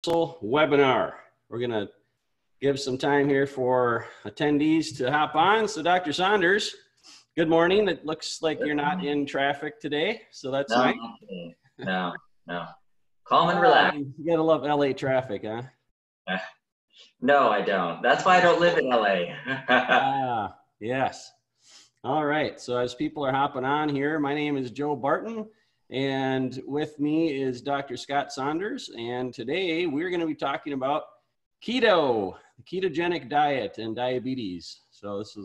webinar. We're going to give some time here for attendees to hop on. So Dr. Saunders, good morning. It looks like you're not in traffic today, so that's nice. No. Calm and relaxed. You gotta love LA traffic, huh? No, I don't. That's why I don't live in LA. Yes. All right. So as people are hopping on here, my name is Joe Barton, and with me is Dr. Scott Saunders. And today we're going to be talking about keto, the ketogenic diet, and diabetes. So this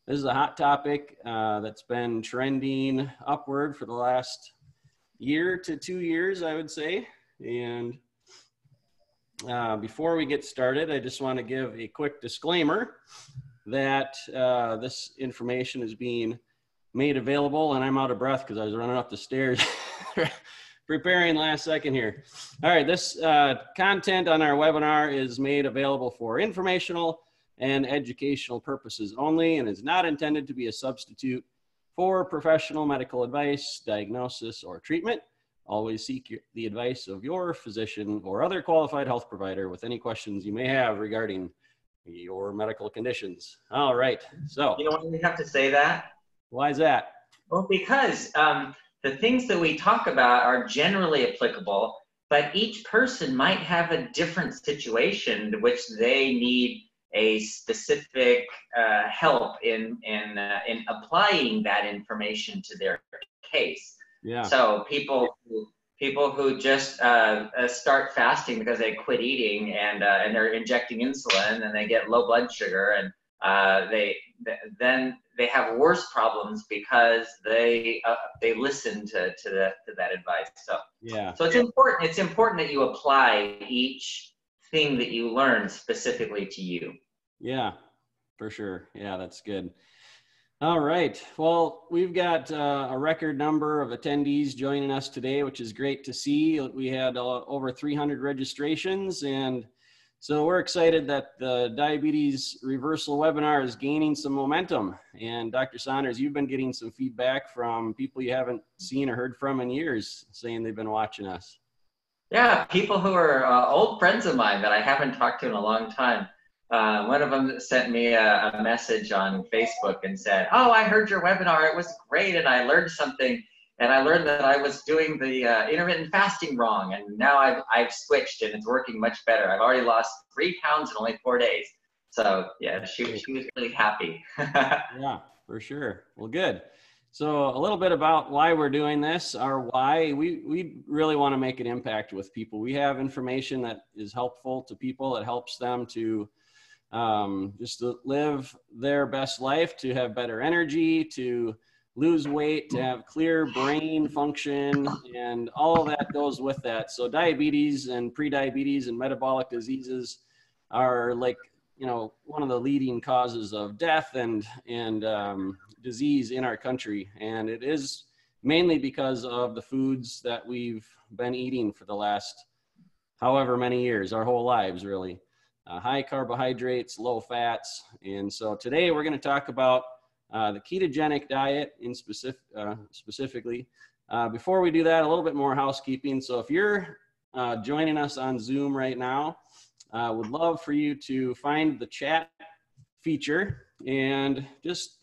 is a hot topic that's been trending upward for the last year to 2 years, I would say. And before we get started, I just want to give a quick disclaimer that this information is being made available, and I'm out of breath because I was running up the stairs preparing last second here. All right, this content on our webinar is made available for informational and educational purposes only and is not intended to be a substitute for professional medical advice, diagnosis, or treatment. Always seek the advice of your physician or other qualified health provider with any questions you may have regarding your medical conditions. All right, so. You know why we have to say that? Why is that? Well, because the things that we talk about are generally applicable, but each person might have a different situation to which they need a specific help in applying that information to their case. Yeah. So people who just start fasting because they quit eating and they're injecting insulin and they get low blood sugar and then they have worse problems because they listen to that advice. So yeah. So it's important that you apply each thing that you learn specifically to you. Yeah, for sure. Yeah, that's good. All right. Well, we've got a record number of attendees joining us today, which is great to see. We had over 300 registrations, and so we're excited that the diabetes reversal webinar is gaining some momentum. And Dr. Saunders, you've been getting some feedback from people you haven't seen or heard from in years saying they've been watching us. Yeah, people who are old friends of mine that I haven't talked to in a long time. One of them sent me a message on Facebook and said, "Oh, I heard your webinar. It was great, and I learned something. And I learned that I was doing the intermittent fasting wrong, and now I've switched, and it's working much better. I've already lost 3 pounds in only 4 days." So yeah, she was really happy. Yeah, for sure. Well, good. So a little bit about why we're doing this, or why we really want to make an impact with people. We have information that is helpful to people. It helps them to just to live their best life, to have better energy, to lose weight, to have clear brain function, and all of that goes with that. So diabetes and prediabetes and metabolic diseases are one of the leading causes of death and disease in our country. And it is mainly because of the foods that we've been eating for the last however many years, our whole lives really. High carbohydrates, low fats. And so today we're going to talk about the ketogenic diet specifically. Before we do that, a little bit more housekeeping. So if you're joining us on Zoom right now, would love for you to find the chat feature and just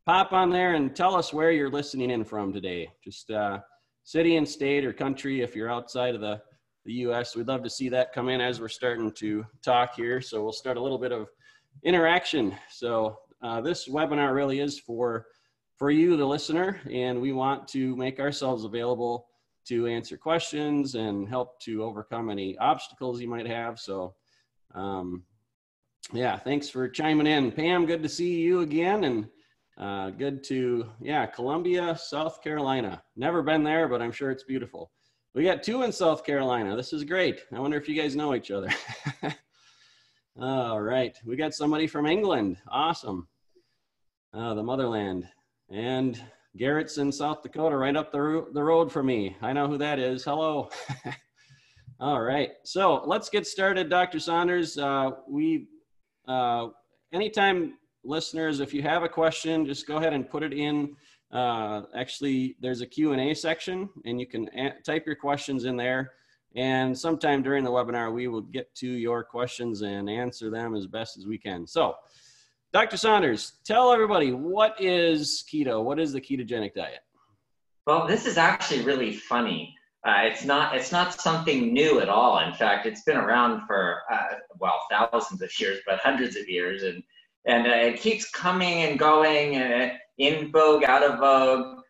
pop on there and tell us where you're listening in from today. Just city and state or country if you're outside of the U.S. We'd love to see that come in as we're starting to talk here. So we'll start a little bit of interaction. So this webinar really is for you, the listener, and we want to make ourselves available to answer questions and help to overcome any obstacles you might have. So yeah, thanks for chiming in. Pam, good to see you again, and good to, Columbia, South Carolina. Never been there, but I'm sure it's beautiful. We got 2 in South Carolina. This is great. I wonder if you guys know each other. All right. We got somebody from England. Awesome. The motherland. And Garrett's in South Dakota, right up the road from me. I know who that is. Hello. All right. So let's get started, Dr. Saunders. Anytime listeners, if you have a question, just go ahead and put it in. Actually, there's a Q&A section, and you can type your questions in there, And sometime during the webinar, we will get to your questions and answer them as best as we can. So, Dr. Saunders, tell everybody, what is keto? What is the ketogenic diet? Well, this is actually really funny. It's not something new at all. In fact, it's been around for well, thousands of years, but hundreds of years, and it keeps coming and going, in vogue, out of vogue.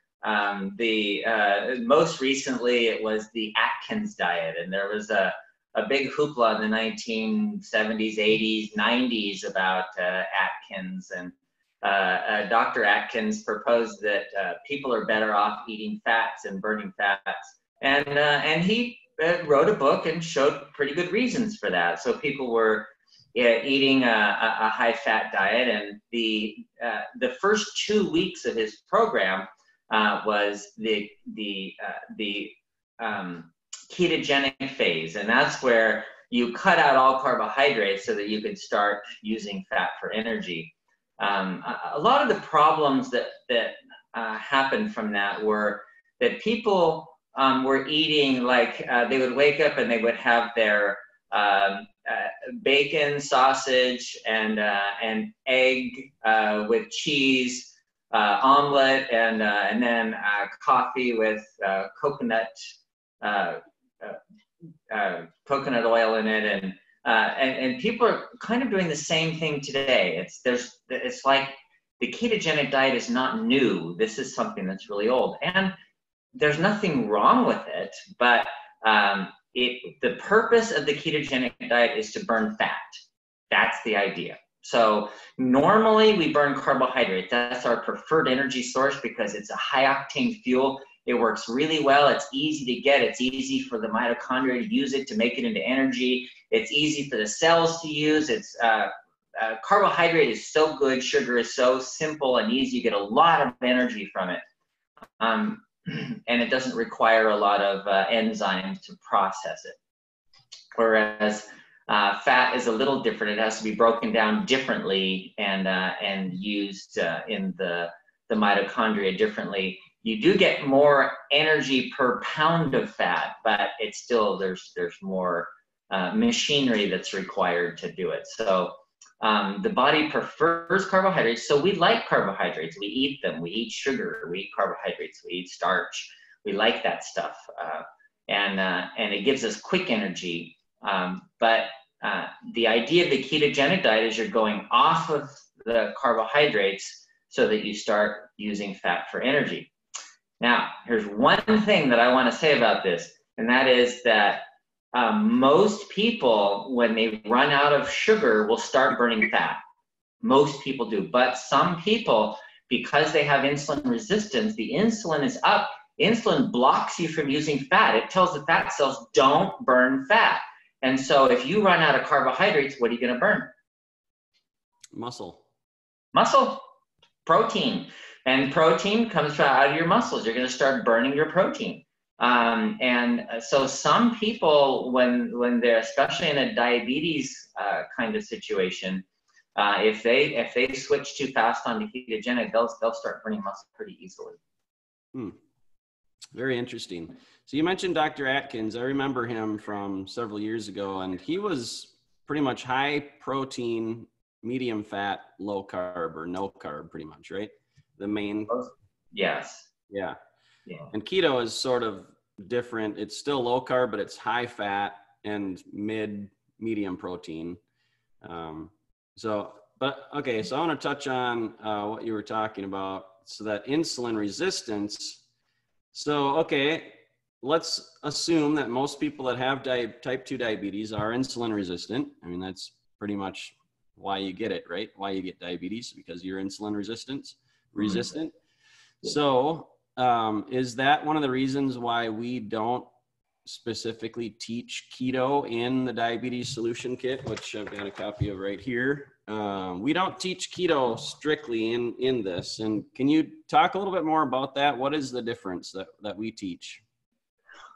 Most recently, it was the Atkins diet, and there was a big hoopla in the 1970s, 80s, 90s about Atkins, and Dr. Atkins proposed that people are better off eating fats and burning fats. And he wrote a book and showed pretty good reasons for that. So people were eating a high-fat diet, and the first 2 weeks of his program was the ketogenic phase, and that's where you cut out all carbohydrates so that you could start using fat for energy. A lot of the problems that happened from that were that people were eating, like they would wake up and they would have their bacon, sausage, and egg with cheese, omelet, and then coffee with coconut oil in it, and people are kind of doing the same thing today. It's like the ketogenic diet is not new. This is something that's really old, and there's nothing wrong with it, but the purpose of the ketogenic diet is to burn fat. That's the idea. So normally we burn carbohydrates. That's our preferred energy source because it's a high octane fuel. It works really well. It's easy to get. It's easy for the mitochondria to use it to make it into energy. It's easy for the cells to use. It's carbohydrate is so good. Sugar is so simple and easy. You get a lot of energy from it. And it doesn't require a lot of enzymes to process it. Whereas fat is a little different. It has to be broken down differently and used in the mitochondria differently. You do get more energy per pound of fat, but it's still, there's more machinery that's required to do it. So the body prefers carbohydrates. So we like carbohydrates. We eat them. We eat sugar. We eat carbohydrates. We eat starch. We like that stuff. And it gives us quick energy. But the idea of the ketogenic diet is you're going off of the carbohydrates so that you start using fat for energy. Now, here's one thing that I want to say about this, and that is that most people, when they run out of sugar, will start burning fat. Most people do, but some people, because they have insulin resistance, the insulin is up. Insulin blocks you from using fat. It tells the fat cells, don't burn fat. And so if you run out of carbohydrates, what are you going to burn? Muscle. Muscle. Protein. And protein comes out of your muscles. You're going to start burning your protein. And so some people, when they're especially in a diabetes kind of situation, if they switch too fast onto ketogenic, they'll start burning muscle pretty easily. Very interesting. So you mentioned Dr. Atkins. I remember him from several years ago, and he was pretty much high protein, medium fat, low carb, or no carb, pretty much, right? The main. Yes. Yeah. Yeah. And keto is sort of different. It's still low carb, but it's high fat and medium protein. So I want to touch on what you were talking about. So that insulin resistance. So, okay, let's assume that most people that have type 2 diabetes are insulin resistant. I mean, that's pretty much why you get it, right? Why you get diabetes, because you're insulin resistant. So is that one of the reasons why we don't specifically teach keto in the diabetes solution kit, which I've got a copy of right here? We don't teach keto strictly in this. And can you talk a little bit more about that? What is the difference that we teach?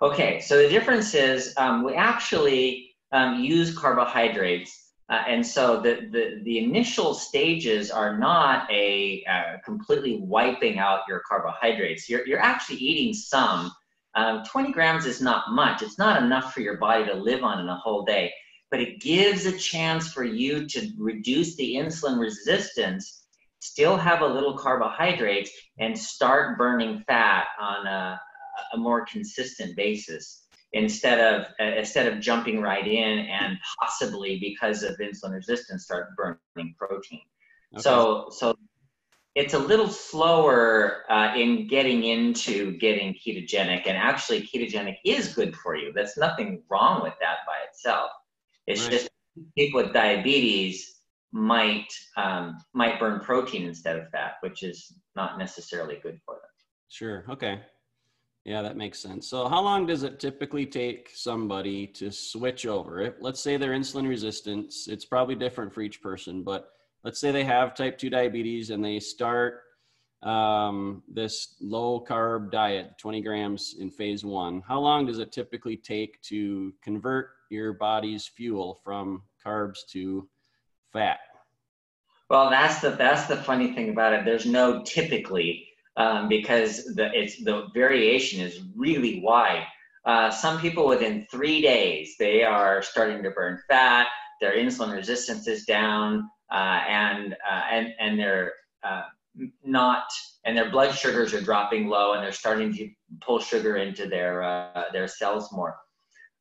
Okay, so the difference is we actually use carbohydrates. And so the initial stages are not a completely wiping out your carbohydrates. You're actually eating some, 20 grams is not much. It's not enough for your body to live on in a whole day, but it gives a chance for you to reduce the insulin resistance, still have a little carbohydrates, and start burning fat on a more consistent basis instead of jumping right in and possibly, because of insulin resistance, start burning protein. Okay. So it's a little slower in getting into getting ketogenic, and actually ketogenic is good for you. There's nothing wrong with that by itself. It's right. Just people with diabetes might burn protein instead of fat, which is not necessarily good for them. Sure. Okay. Yeah, that makes sense. So how long does it typically take somebody to switch over? Let's say they're insulin resistant. It's probably different for each person, but let's say they have type 2 diabetes and they start this low carb diet, 20 grams in phase 1. How long does it typically take to convert your body's fuel from carbs to fat? Well, that's the funny thing about it. There's no typically, because the variation is really wide. Some people within 3 days, they are starting to burn fat, their insulin resistance is down, and they're and their blood sugars are dropping low, and they're starting to pull sugar into their cells more.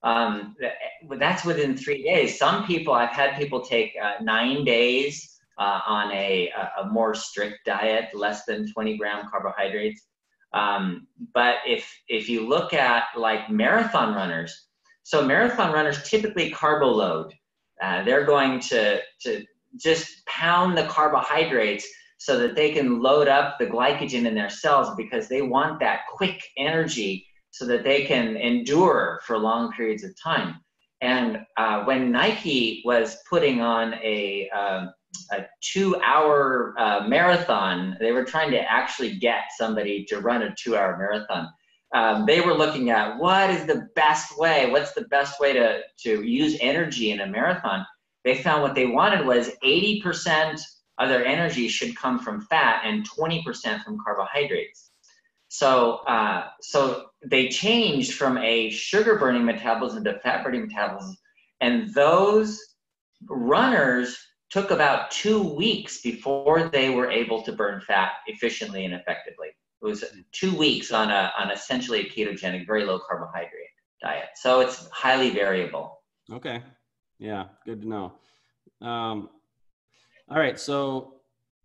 That's within 3 days. Some people, I've had people take 9 days on a more strict diet, less than 20-gram carbohydrates. But if you look at like marathon runners, so marathon runners typically carbo load. They're going to just pound the carbohydrates so that they can load up the glycogen in their cells, because they want that quick energy so that they can endure for long periods of time. And when Nike was putting on a 2-hour marathon, they were trying to actually get somebody to run a 2-hour marathon. They were looking at what's the best way to use energy in a marathon. They found what they wanted was 80% of their energy should come from fat and 20% from carbohydrates. So they changed from a sugar burning metabolism to fat burning metabolism, and those runners took about 2 weeks before they were able to burn fat efficiently and effectively. It was 2 weeks on essentially a ketogenic, very low carbohydrate diet. So it's highly variable. Okay. Yeah, good to know. All right. So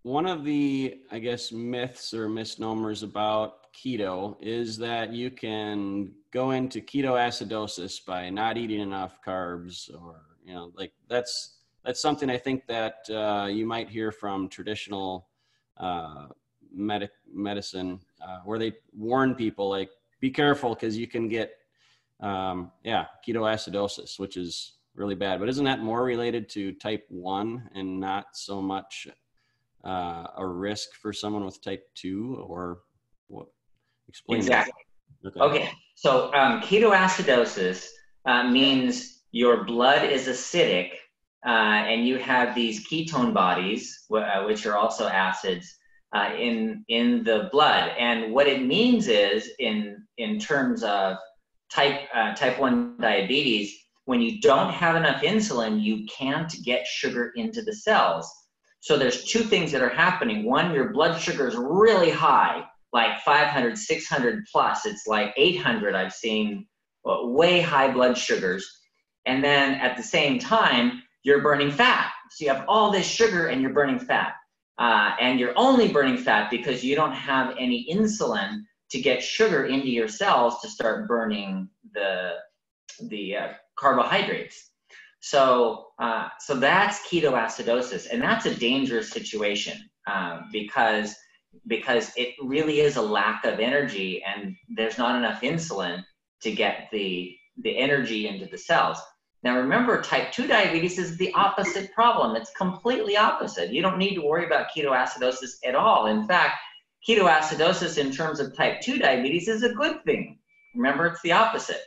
one of the, I guess, myths or misnomers about keto is that you can go into ketoacidosis by not eating enough carbs, or, like that's something I think that you might hear from traditional medicine, where they warn people, like, be careful because you can get, ketoacidosis, which is really bad. But isn't that more related to type 1 and not so much a risk for someone with type 2, or what? Explain exactly. that. Okay. So ketoacidosis means your blood is acidic, and you have these ketone bodies, which are also acids, in the blood. And what it means is, in terms of type 1 diabetes, when you don't have enough insulin, you can't get sugar into the cells. So there's 2 things that are happening. One, your blood sugar is really high, like 500, 600 plus. It's like 800. I've seen way high blood sugars. And then at the same time, you're burning fat. So you have all this sugar and you're burning fat. And you're only burning fat because you don't have any insulin to get sugar into your cells to start burning the carbohydrates. So that's ketoacidosis, and that's a dangerous situation because it really is a lack of energy, and there's not enough insulin to get the energy into the cells. Now remember, type 2 diabetes is the opposite problem. It's completely opposite. You don't need to worry about ketoacidosis at all. In fact, ketoacidosis in terms of type 2 diabetes is a good thing. Remember, it's the opposite.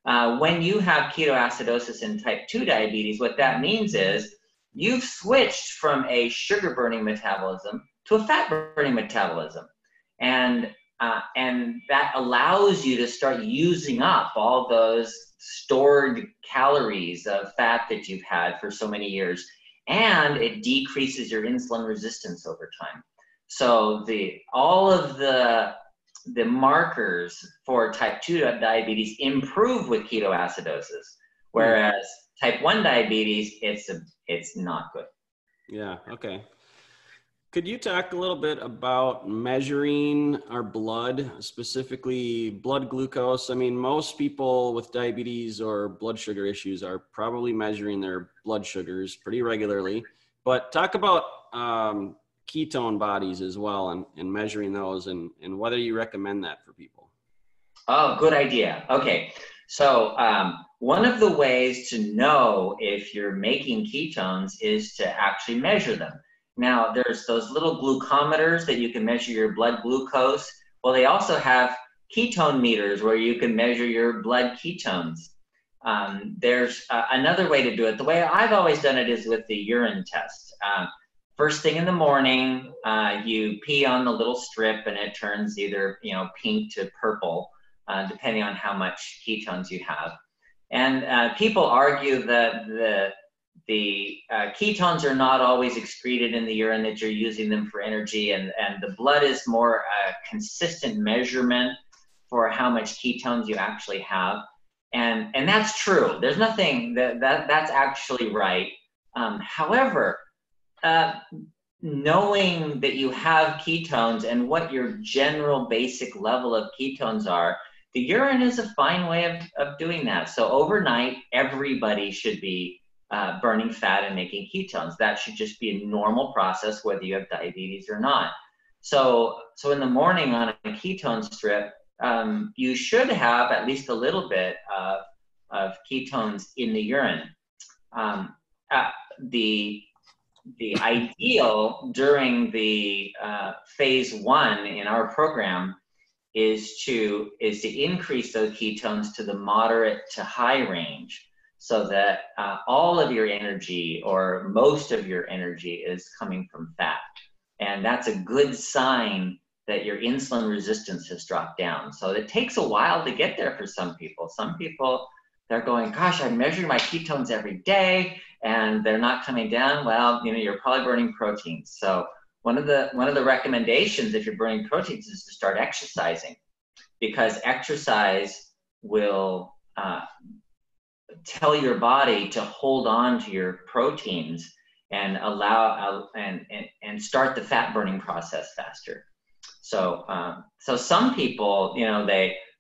When you have ketoacidosis in type 2 diabetes, what that means is you've switched from a sugar burning metabolism to a fat burning metabolism. And And that allows you to start using up all those stored calories of fat that you've had for so many years. And it decreases your insulin resistance over time. So all of the markers for type 2 diabetes improve with ketoacidosis, whereas type 1 diabetes, it's not good. Yeah, okay. Could you talk a little bit about measuring our blood, specifically blood glucose? I mean, most people with diabetes or blood sugar issues are probably measuring their blood sugars pretty regularly, but talk about ketone bodies as well and measuring those and whether you recommend that for people. Oh, good idea. Okay. So one of the ways to know if you're making ketones is to actually measure them. Now, there's those little glucometers that you can measure your blood glucose. Well, they also have ketone meters where you can measure your blood ketones. There's another way to do it. The way I've always done it is with the urine test. First thing in the morning, you pee on the little strip and it turns either pink to purple, depending on how much ketones you have. And people argue that the ketones are not always excreted in the urine, that you're using them for energy, and the blood is more a consistent measurement for how much ketones you actually have. And that's true. There's nothing that's actually right. However, knowing that you have ketones and what your general basic level of ketones are, the urine is a fine way of doing that. So overnight, everybody should be burning fat and making ketones. That should just be a normal process, whether you have diabetes or not. So in the morning on a ketone strip, you should have at least a little bit of ketones in the urine. The ideal during the phase 1 in our program is to increase those ketones to the moderate to high range, so that all of your energy or most of your energy is coming from fat. And that's a good sign that your insulin resistance has dropped down. So it takes a while to get there for some people. Some people, they're going, gosh, I'm measuring my ketones every day and they're not coming down. Well, you're probably burning proteins. So one of the recommendations if you're burning proteins is to start exercising, because exercise will tell your body to hold on to your proteins and allow and start the fat burning process faster. So some people,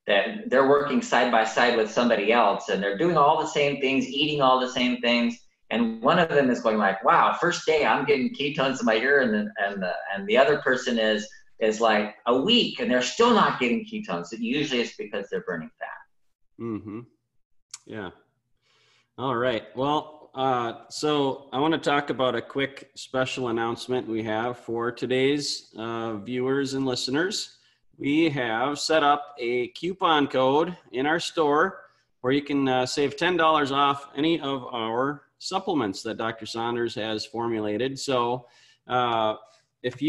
they're working side by side with somebody else and they're doing all the same things, eating all the same things. And one of them is going like, wow, first day I'm getting ketones in my urine, and the other person is like a week and they're still not getting ketones. It usually it's because they're burning fat. Mm-hmm. Yeah. All right. Well, so I want to talk about a quick special announcement we have for today's viewers and listeners. We have set up a coupon code in our store where you can save $10 off any of our supplements that Dr. Saunders has formulated. So if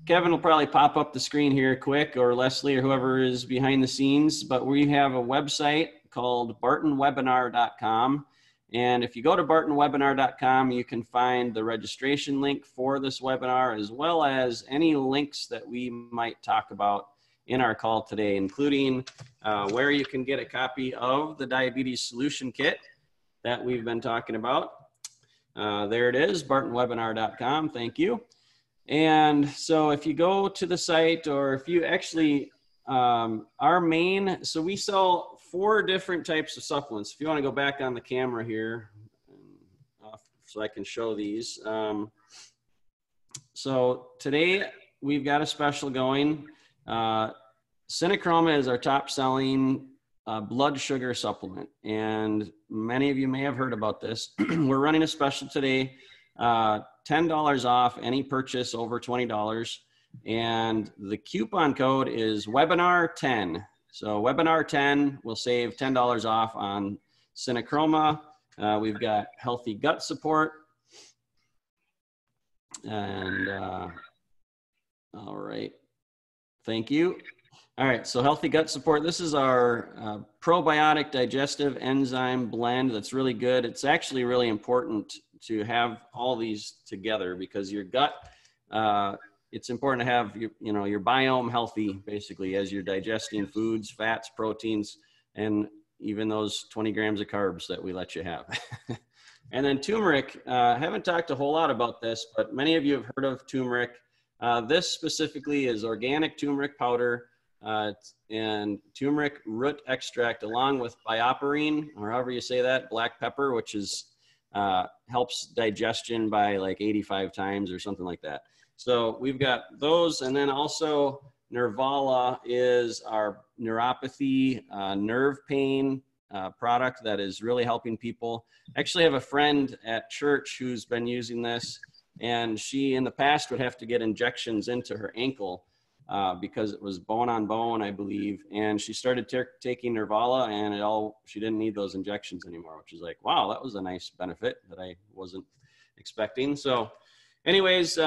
Kevin will probably pop up the screen here quick, or Leslie or whoever is behind the scenes, but we have a website called bartonwebinar.com. And if you go to bartonwebinar.com, you can find the registration link for this webinar, as well as any links that we might talk about in our call today, including where you can get a copy of the Diabetes Solution Kit that we've been talking about. There it is, bartonwebinar.com. Thank you. And so if you go to the site, or if you actually, so we sell 4 different types of supplements. If you want to go back on the camera here, so I can show these. So today we've got a special going. Synachroma is our top selling blood sugar supplement. And many of you may have heard about this. We're running a special today, $10 off any purchase over $20. And the coupon code is webinar10. So webinar 10 will save $10 off on Synachroma. We've got healthy gut support. And all right. Thank you. All right, so healthy gut support. This is our probiotic digestive enzyme blend that's really good. It's actually really important to have all these together because your gut, it's important to have your biome healthy basically as you're digesting foods, fats, proteins, and even those 20 grams of carbs that we let you have. And then turmeric, I haven't talked a whole lot about this, but many of you have heard of turmeric. This specifically is organic turmeric powder and turmeric root extract along with bioperine, or however you say that, black pepper, which is helps digestion by like 85 times or something like that. So we've got those, and then also Nervala is our neuropathy, nerve pain product that is really helping people. Actually, I have a friend at church who's been using this, and she in the past would have to get injections into her ankle because it was bone on bone, I believe. And she started taking Nervala, and she didn't need those injections anymore, which is like, wow, that was a nice benefit that I wasn't expecting. So anyways,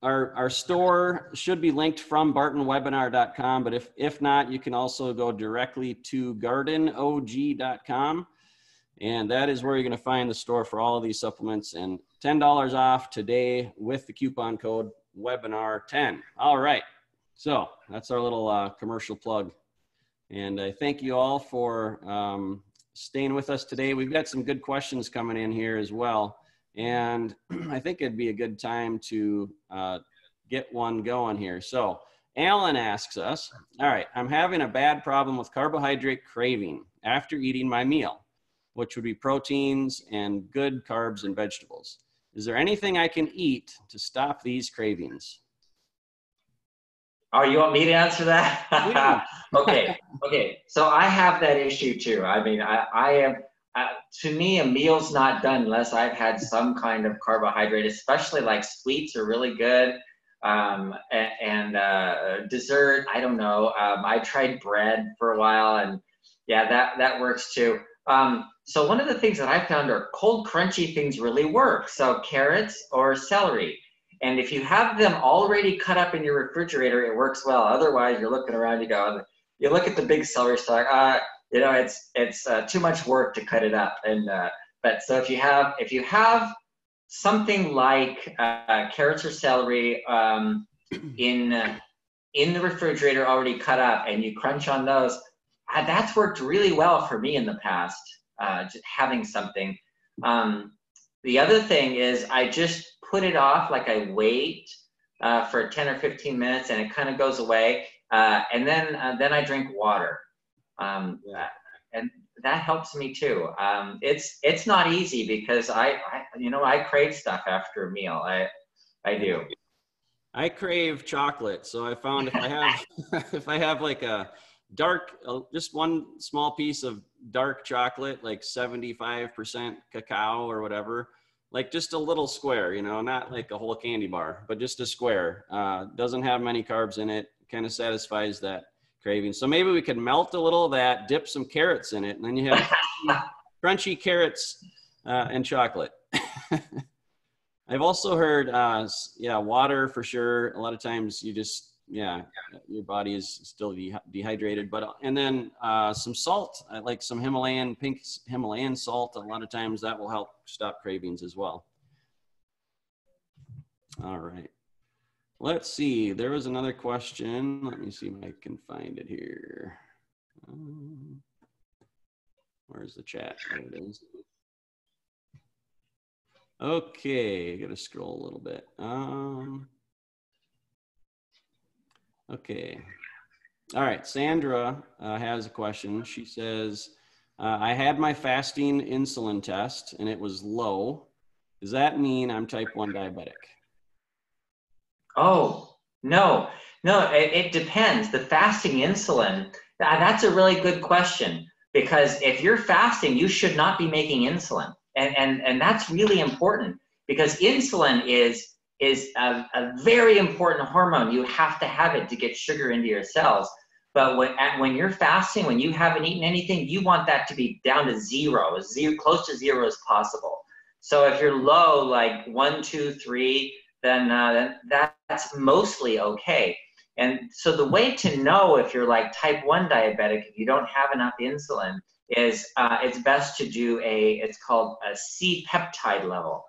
our store should be linked from bartonwebinar.com, but if not, you can also go directly to gardenog.com. And that is where you're going to find the store for all of these supplements, and $10 off today with the coupon code webinar10. All right. So that's our little commercial plug. And I thank you all for staying with us today. We've got some good questions coming in here as well. And I think it'd be a good time to get one going here. So Alan asks us, all right, I'm having a bad problem with carbohydrate craving after eating my meal, which would be proteins and good carbs and vegetables. Is there anything I can eat to stop these cravings? Oh, you want me to answer that? Okay. So I have that issue too. I mean, I am, to me, a meal's not done unless I've had some kind of carbohydrate, especially like sweets are really good. And dessert, I don't know. I tried bread for a while, and yeah, that works too. So one of the things that I found are cold, crunchy things really work. So carrots or celery. And if you have them already cut up in your refrigerator, it works well. Otherwise, you're looking around, you look at the big celery stalk, it's too much work to cut it up. And but so if you have something like carrots or celery in the refrigerator already cut up, and you crunch on those, that's worked really well for me in the past, just having something. The other thing is I just put it off, like I wait for 10 or 15 minutes and it kind of goes away. And then I drink water. And that helps me too. It's not easy because I crave stuff after a meal. I do. I crave chocolate. So I found if I have like a just one small piece of dark chocolate, like 75% cacao or whatever, like just a little square, not like a whole candy bar, but just a square, doesn't have many carbs in it, kind of satisfies that craving. So maybe we could melt a little of that, dip some carrots in it, and then you have crunchy carrots and chocolate. I've also heard, water for sure. A lot of times you just, your body is still dehydrated, and then some salt, like some pink Himalayan salt. A lot of times that will help stop cravings as well. All right. Let's see. There was another question. Let me see if I can find it here. Where's the chat? There it is. Okay, I gotta scroll a little bit. Okay. All right. Sandra has a question. She says, I had my fasting insulin test and it was low. Does that mean I'm type 1 diabetic? Oh, no, it depends. The fasting insulin, that's a really good question, because if you're fasting, you should not be making insulin. And that's really important, because insulin is a very important hormone. You have to have it to get sugar into your cells. But when you're fasting, when you haven't eaten anything, you want that to be down to zero, close to zero as possible. So if you're low, like 1, 2, 3, then that's mostly okay. And so the way to know if you're like type 1 diabetic, if you don't have enough insulin, is it's best to do it's called a C-peptide level.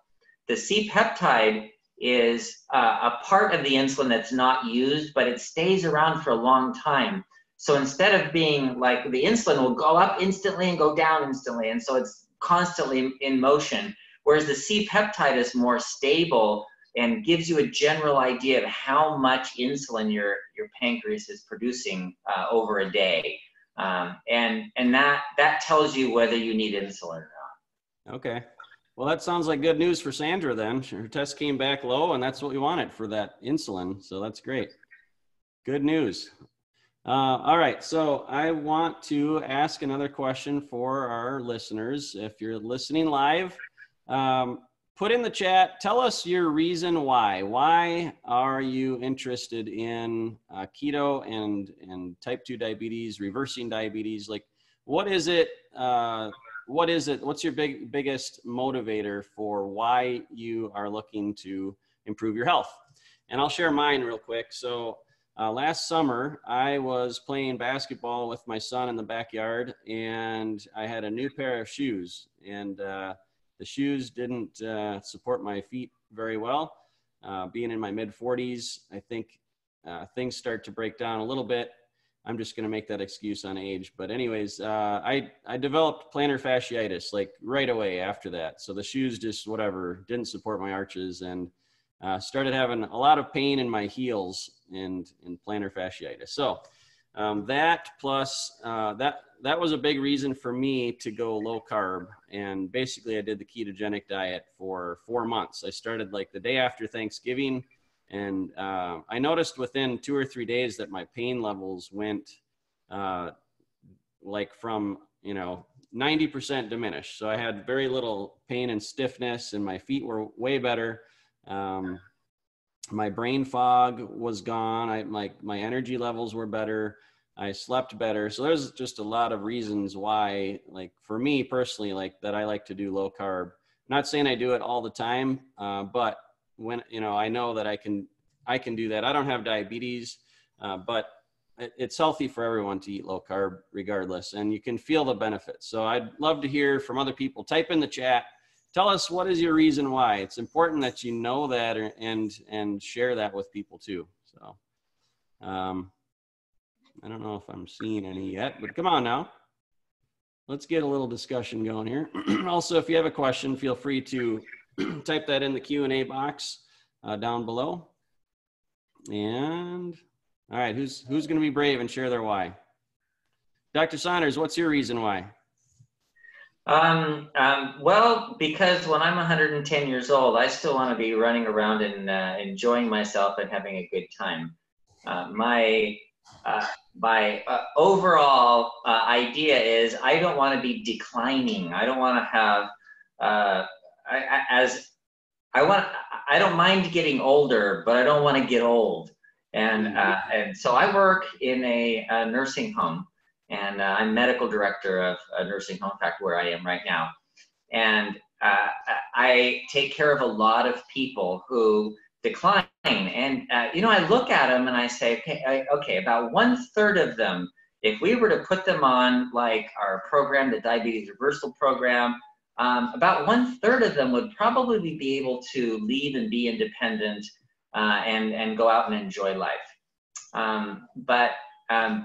The C-peptide is a part of the insulin that's not used, but it stays around for a long time. So instead of being like, the insulin will go up instantly and go down instantly, and so it's constantly in motion, whereas the C-peptide is more stable and gives you a general idea of how much insulin your pancreas is producing over a day. And that tells you whether you need insulin or not. Okay. Well, that sounds like good news for Sandra then. Her test came back low, and that's what we wanted for that insulin. So that's great. Good news. All right. So I want to ask another question for our listeners. If you're listening live, put in the chat, tell us your reason why. Why are you interested in keto and type 2 diabetes, reversing diabetes? Like, what is it? What's your biggest motivator for why you are looking to improve your health? And I'll share mine real quick. So last summer, I was playing basketball with my son in the backyard, and I had a new pair of shoes, and the shoes didn't support my feet very well. Being in my mid-40s, I think things start to break down a little bit. I'm just going to make that excuse on age. But anyways, I developed plantar fasciitis like right away after that. So the shoes just didn't support my arches, and started having a lot of pain in my heels and plantar fasciitis. So that plus that was a big reason for me to go low carb. And basically I did the ketogenic diet for 4 months. I started like the day after Thanksgiving. And I noticed within 2 or 3 days that my pain levels went like from, 90% diminished. So I had very little pain and stiffness, and my feet were way better. My brain fog was gone. My energy levels were better. I slept better. So there's just a lot of reasons why, like for me personally, like that I like to do low carb. I'm not saying I do it all the time, but when, I know that I can do that. I don't have diabetes, but it's healthy for everyone to eat low carb regardless, and you can feel the benefits. So I'd love to hear from other people. Type in the chat. Tell us, what is your reason why? It's important that you know that and share that with people too. So I don't know if I'm seeing any yet, but come on now. Let's get a little discussion going here. Also, if you have a question, feel free to type that in the Q&A box down below. And all right, who's going to be brave and share their why? Dr. Saunders, what's your reason why? Well, because when I'm 110 years old, I still want to be running around and enjoying myself and having a good time. My overall idea is I don't want to be declining. I don't want to have I don't mind getting older, but I don't want to get old. And so I work in a nursing home, and I'm medical director of a nursing home, in fact, where I am right now. And I take care of a lot of people who decline. And, I look at them and I say, okay, about 1/3 of them, if we were to put them on like our program, the diabetes reversal program, about 1/3 of them would probably be able to leave and be independent and go out and enjoy life. But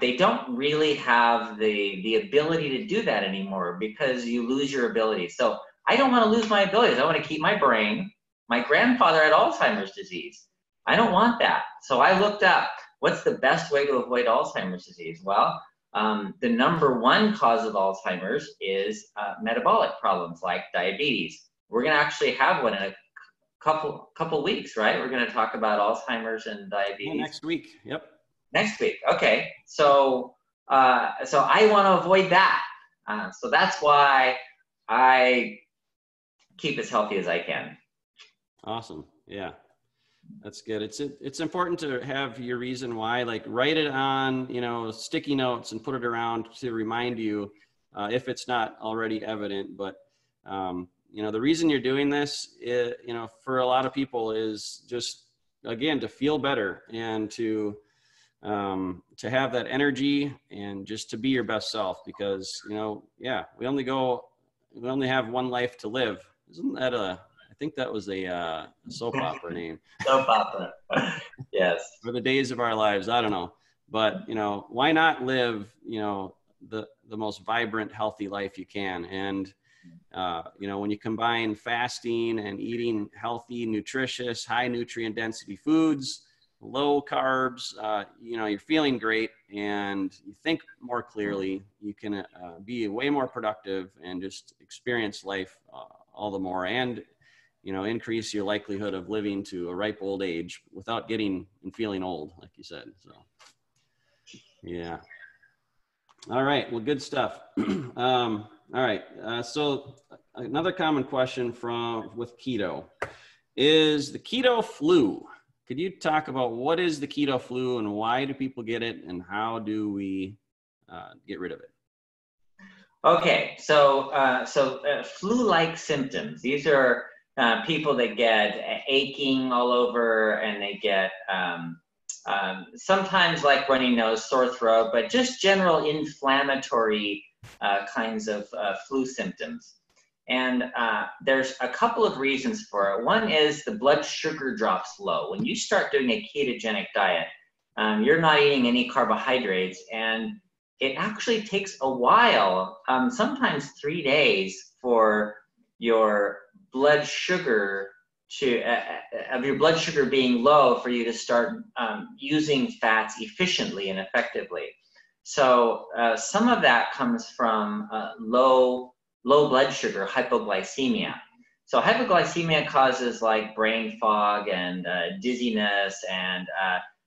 they don't really have the ability to do that anymore, because you lose your ability. So I don't want to lose my abilities. I want to keep my brain. My grandfather had Alzheimer's disease. I don't want that. So I looked up, what's the best way to avoid Alzheimer's disease? Well, the #1 cause of Alzheimer's is metabolic problems like diabetes. We're going to actually have one in a couple weeks, right? We're going to talk about Alzheimer's and diabetes. Yeah, next week. Yep. Next week. Okay. So I want to avoid that. So that's why I keep as healthy as I can. Awesome. Yeah, that's good. It's important to have your reason why, like write it on, sticky notes and put it around to remind you if it's not already evident. But, the reason you're doing this, for a lot of people is just, again, to feel better and to to have that energy and just to be your best self, because, you know, yeah, we only have one life to live. Isn't that I think that was a soap opera name. Soap opera. Yes. For the days of our lives. I don't know, but, you know, why not live, you know, the most vibrant, healthy life you can. And, you know, when you combine fasting and eating healthy, nutritious, high nutrient density foods, low carbs, you know, you're feeling great and you think more clearly, you can be way more productive and just experience life all the more, and, you know, increase your likelihood of living to a ripe old age without getting and feeling old, like you said. So, yeah. All right. Well, good stuff. All right. So another common question with keto is the keto flu. Could you talk about what is the keto flu and why do people get it and how do we get rid of it? Okay, so flu-like symptoms. These are people that get aching all over, and they get sometimes like runny nose, sore throat, but just general inflammatory kinds of flu symptoms. And there's a couple of reasons for it. One is the blood sugar drops low. When you start doing a ketogenic diet, you're not eating any carbohydrates, and it actually takes a while, sometimes 3 days, for your blood sugar of your blood sugar being low for you to start using fats efficiently and effectively. So some of that comes from low blood sugar, hypoglycemia. So hypoglycemia causes like brain fog and dizziness and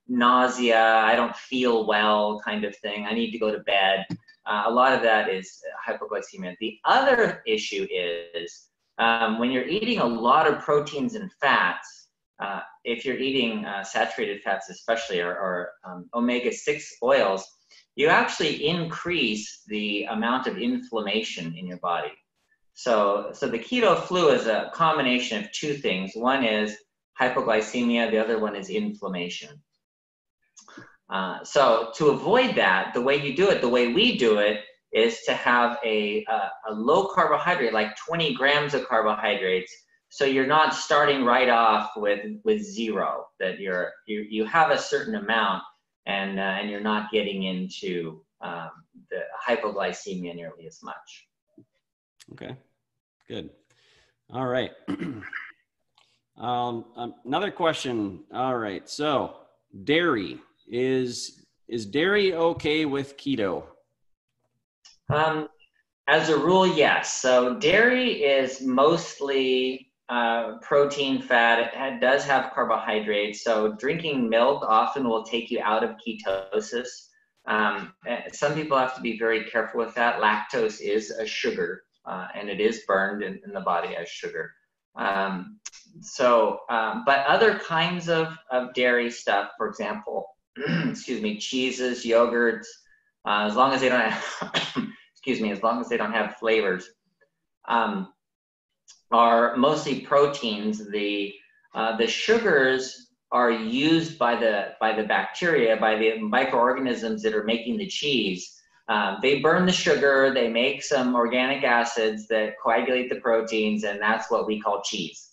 nausea, I don't feel well kind of thing, I need to go to bed. A lot of that is hypoglycemia. The other issue is when you're eating a lot of proteins and fats, if you're eating saturated fats especially, or omega-6 oils, you actually increase the amount of inflammation in your body. So the keto flu is a combination of two things. One is hypoglycemia, the other one is inflammation. So to avoid that, the way you do it, the way we do it, is to have a low carbohydrate, like 20 grams of carbohydrates. So you're not starting right off with zero, that you have a certain amount, and you're not getting into the hypoglycemia nearly as much. Okay, good. All right. Another question. All right. So dairy. Is dairy okay with keto? As a rule, yes. So dairy is mostly protein, fat. It does have carbohydrates. So drinking milk often will take you out of ketosis. Some people have to be very careful with that. Lactose is a sugar, and it is burned in the body as sugar. But other kinds of dairy stuff, for example, excuse me, cheeses, yogurts, as long as they don't have, excuse me, as long as they don't have flavors, are mostly proteins. The sugars are used by the bacteria, by the microorganisms that are making the cheese. They burn the sugar, they make some organic acids that coagulate the proteins, and that's what we call cheese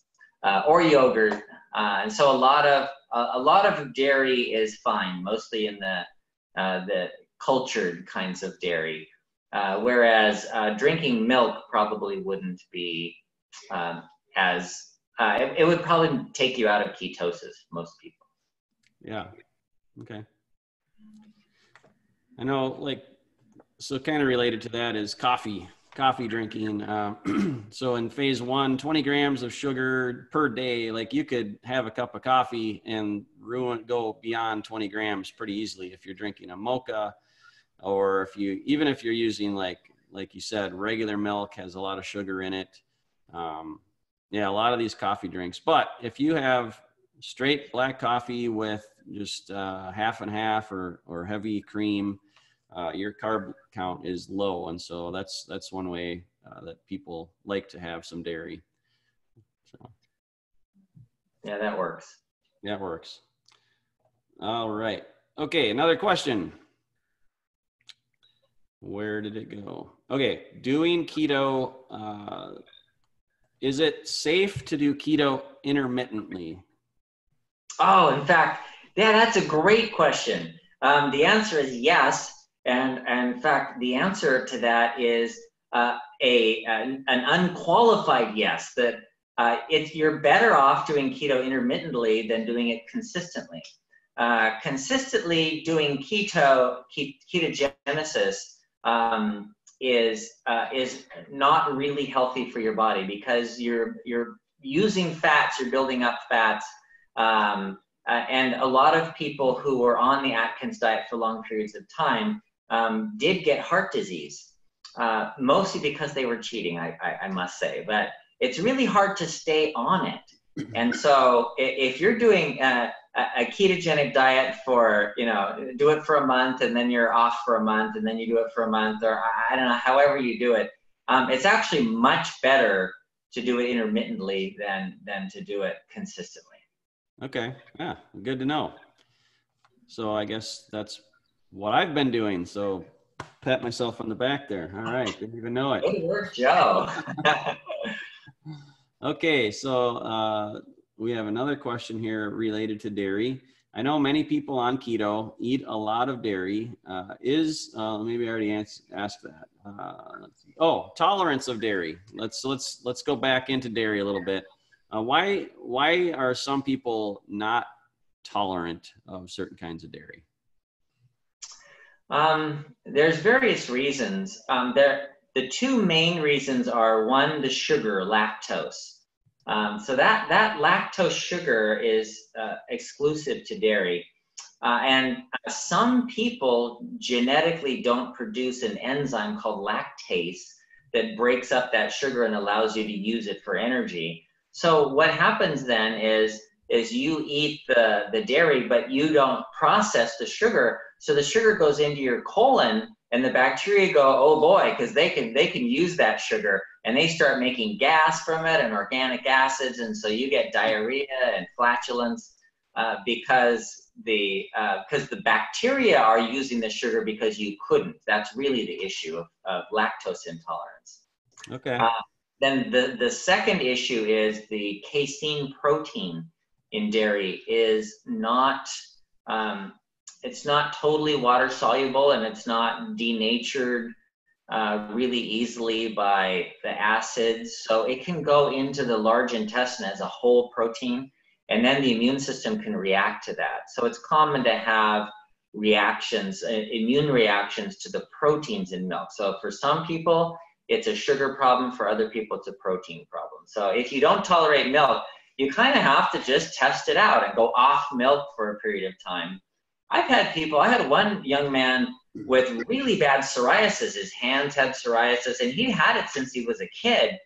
or yogurt. And so a lot of dairy is fine, mostly in the cultured kinds of dairy, whereas drinking milk probably wouldn't be it would probably take you out of ketosis, most people. Yeah. Okay. I know, like, so kind of related to that is coffee drinking. So in phase 1, 20 grams of sugar per day, like you could have a cup of coffee and go beyond 20 grams pretty easily if you're drinking a mocha, or even if you're using like you said, regular milk has a lot of sugar in it. Yeah, a lot of these coffee drinks. But if you have straight black coffee with just half and half or heavy cream, your carb count is low. And so that's one way that people like to have some dairy. So. Yeah, that works. That works. All right. Okay, another question. Where did it go? Okay, doing keto, is it safe to do keto intermittently? Oh, in fact, yeah, that's a great question. The answer is yes. And in fact, the answer to that is an unqualified yes, that you're better off doing keto intermittently than doing it consistently. Consistently doing ketogenesis is not really healthy for your body, because you're using fats, you're building up fats. And a lot of people who were on the Atkins diet for long periods of time did get heart disease, mostly because they were cheating, I must say. But it's really hard to stay on it. And so if you're doing a ketogenic diet for, do it for a month and then you're off for a month and then you do it for a month, or I don't know, however you do it, it's actually much better to do it intermittently than to do it consistently. Okay, yeah, good to know. So I guess that's what I've been doing. So pat myself on the back there. All right, didn't even know it. Good work, Joe. Okay, so we have another question here related to dairy. I know many people on keto eat a lot of dairy. Maybe I already asked that. Let's see. Oh, tolerance of dairy. Let's go back into dairy a little bit. Why are some people not tolerant of certain kinds of dairy? There's various reasons. The two main reasons are, one, the sugar, lactose. So that lactose sugar is exclusive to dairy. And some people genetically don't produce an enzyme called lactase that breaks up that sugar and allows you to use it for energy. So what happens then is you eat the dairy, but you don't process the sugar. So the sugar goes into your colon, and the bacteria go, oh boy, because they can use that sugar, and they start making gas from it and organic acids, and so you get diarrhea and flatulence because the bacteria are using the sugar because you couldn't. That's really the issue of lactose intolerance. Okay. Then the second issue is the casein protein in dairy is not, it's not totally water soluble, and it's not denatured really easily by the acids. So it can go into the large intestine as a whole protein, and then the immune system can react to that. So it's common to have reactions, immune reactions to the proteins in milk. So for some people, it's a sugar problem. For other people, it's a protein problem. So if you don't tolerate milk, you kind of have to just test it out and go off milk for a period of time. I had one young man with really bad psoriasis. His hands had psoriasis, and he had it since he was a kid.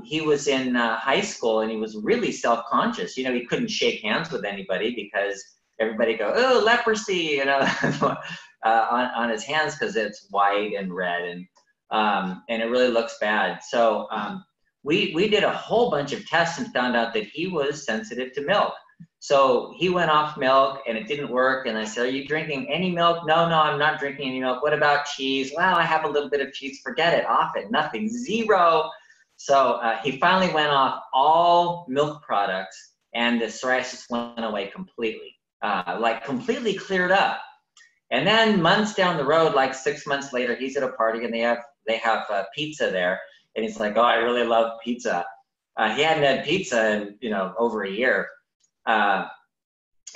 He was in high school, and he was really self-conscious. He couldn't shake hands with anybody because everybody go, oh, leprosy, on his hands, because it's white and red, and it really looks bad. So we did a whole bunch of tests and found out that he was sensitive to milk. So he went off milk, and it didn't work. And I said, are you drinking any milk? No, I'm not drinking any milk. What about cheese? Well, I have a little bit of cheese. Forget it. Off it. Nothing. Zero. So he finally went off all milk products, and the psoriasis went away completely, completely cleared up. And then months down the road, like 6 months later, he's at a party, and they have pizza there. And he's like, oh, I really love pizza. He hadn't had pizza in, over a year.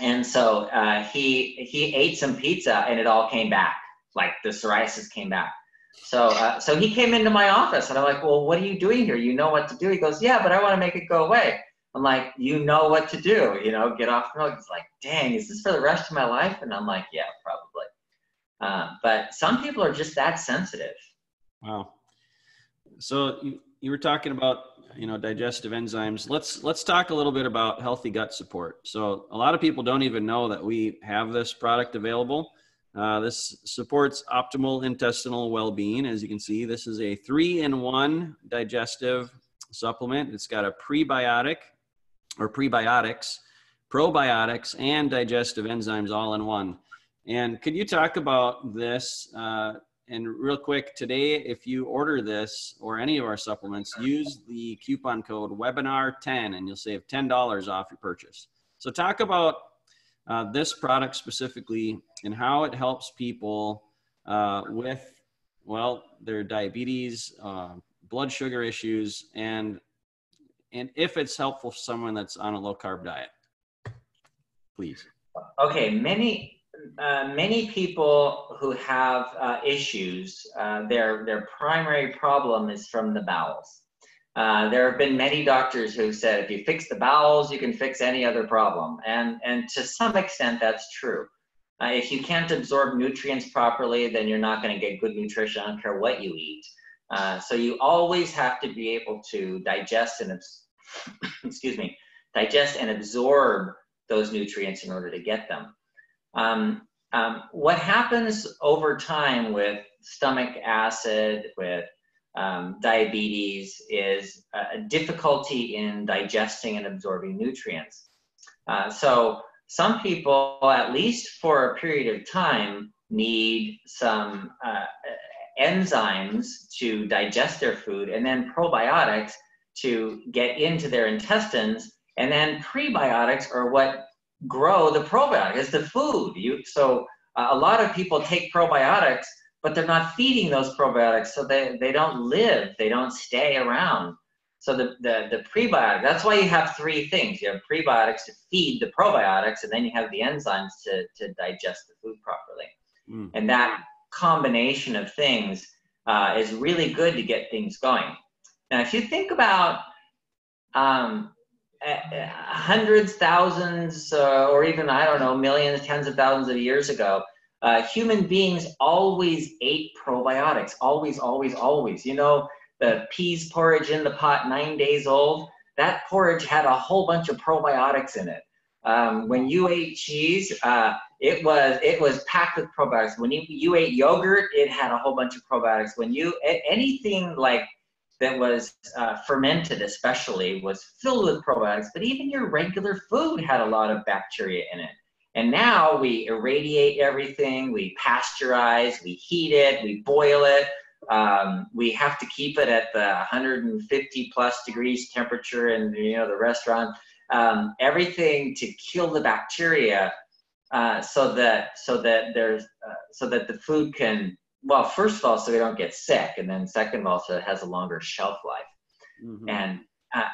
And so he ate some pizza, and it all came back. Like the psoriasis came back. So he came into my office, and I'm like, well, what are you doing here? You know what to do. He goes, yeah, but I want to make it go away. I'm like, you know what to do, get off milk. He's like, dang, is this for the rest of my life? And I'm like, yeah, probably. But some people are just that sensitive. Wow. So you were talking about, digestive enzymes. Let's talk a little bit about healthy gut support. So a lot of people don't even know that we have this product available. This supports optimal intestinal well-being. As you can see, this is a 3-in-1 digestive supplement. It's got a prebiotic or prebiotics, probiotics, and digestive enzymes all in one. And could you talk about this? And real quick, today, if you order this or any of our supplements, use the coupon code webinar10 and you'll save $10 off your purchase. So talk about this product specifically and how it helps people with, well, their diabetes, blood sugar issues, and if it's helpful for someone that's on a low carb diet. Please. Okay, many people who have issues, their primary problem is from the bowels. There have been many doctors who said, if you fix the bowels, you can fix any other problem. And to some extent, that's true. If you can't absorb nutrients properly, then you're not going to get good nutrition. I don't care what you eat. So you always have to be able to digest and, digest and absorb those nutrients in order to get them. What happens over time with stomach acid, with diabetes, is a difficulty in digesting and absorbing nutrients. So some people, at least for a period of time, need some enzymes to digest their food, and then probiotics to get into their intestines, and then prebiotics are what grow the probiotics. It's the food. So a lot of people take probiotics, but they're not feeding those probiotics, so they don't live, they don't stay around. So the prebiotic, that's why you have three things. You have prebiotics to feed the probiotics, and then you have the enzymes to digest the food properly. And that combination of things is really good to get things going. Now, if you think about hundreds, thousands, or even, I don't know, millions, tens of thousands of years ago, human beings always ate probiotics. Always, always, always. You know, the peas porridge in the pot, 9 days old, that porridge had a whole bunch of probiotics in it. When you ate cheese, it was packed with probiotics. When you ate yogurt, it had a whole bunch of probiotics. When you, anything like that was fermented especially was filled with probiotics, but even your regular food had a lot of bacteria in it. And now we irradiate everything, we pasteurize, we heat it, we boil it. We have to keep it at the 150 plus degrees temperature in the restaurant. Everything to kill the bacteria, so that the food can, well, first of all, so we don't get sick, and then second of all, so it has a longer shelf life.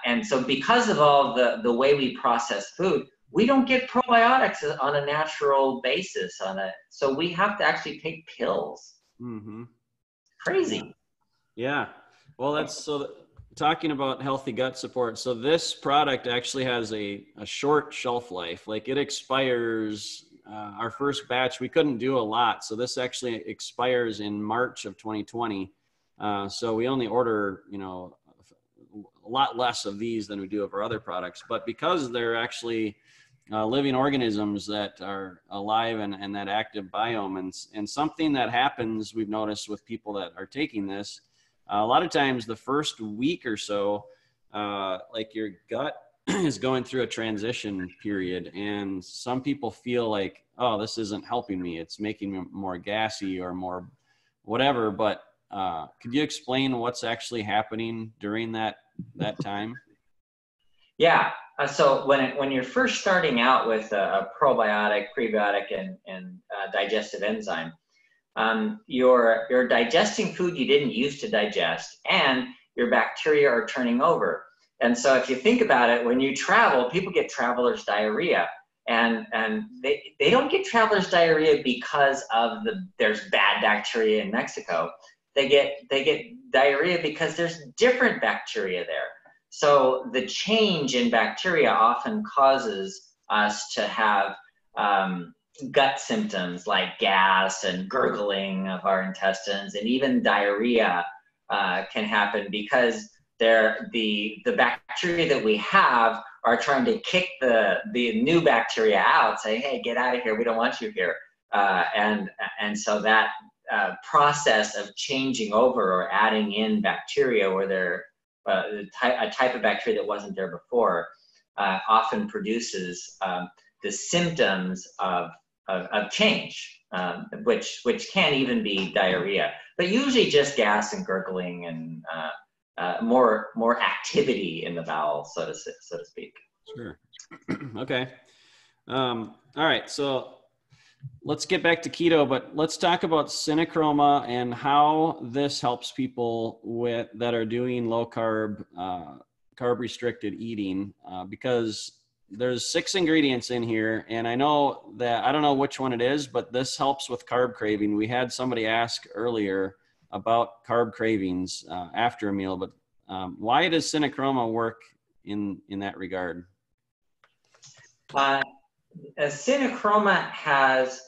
And so because of all the way we process food, we don't get probiotics on a natural basis so we have to actually take pills. Crazy. Yeah. Well, talking about healthy gut support. So this product actually has a short shelf life. Like, it expires, our first batch, we couldn't do a lot. So this actually expires in March of 2020. So we only order, a lot less of these than we do of our other products, but because they're actually living organisms that are alive and that active biome, and something that happens, we've noticed with people that are taking this, a lot of times the first week or so, like, your gut is going through a transition period, and some people feel like, oh, this isn't helping me. It's making me more gassy or more whatever. But could you explain what's actually happening during that time? Yeah. So when you're first starting out with a probiotic, prebiotic, and digestive enzyme, you're digesting food you didn't use to digest, and your bacteria are turning over. And so if you think about it, when you travel, people get traveler's diarrhea, and they don't get traveler's diarrhea because there's bad bacteria in Mexico. They get diarrhea because there's different bacteria there. So the change in bacteria often causes us to have gut symptoms like gas and gurgling of our intestines, and even diarrhea can happen because the bacteria that we have are trying to kick the new bacteria out, say, hey, get out of here, we don't want you here. And so that process of changing over or adding in bacteria where they're a type of bacteria that wasn't there before often produces the symptoms of of change, which can even be diarrhea, but usually just gas and gurgling and more activity in the bowel, so to speak. Sure. Okay. All right. So let's get back to keto, but let's talk about synochroma and how this helps people that are doing low carb, carb restricted eating, because there's 6 ingredients in here. And I know that, I don't know which one it is, but this helps with carb craving. We had somebody ask earlier about carb cravings after a meal, but why does synochroma work in that regard? Synochroma has,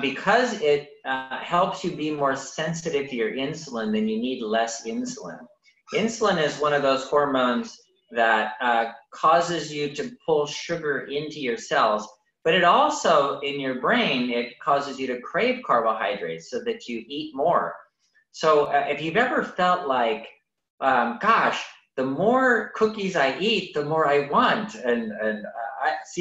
because it helps you be more sensitive to your insulin, then you need less insulin. Insulin is one of those hormones that causes you to pull sugar into your cells, but it also, in your brain, it causes you to crave carbohydrates so that you eat more. So if you've ever felt like, gosh, the more cookies I eat, the more I want. And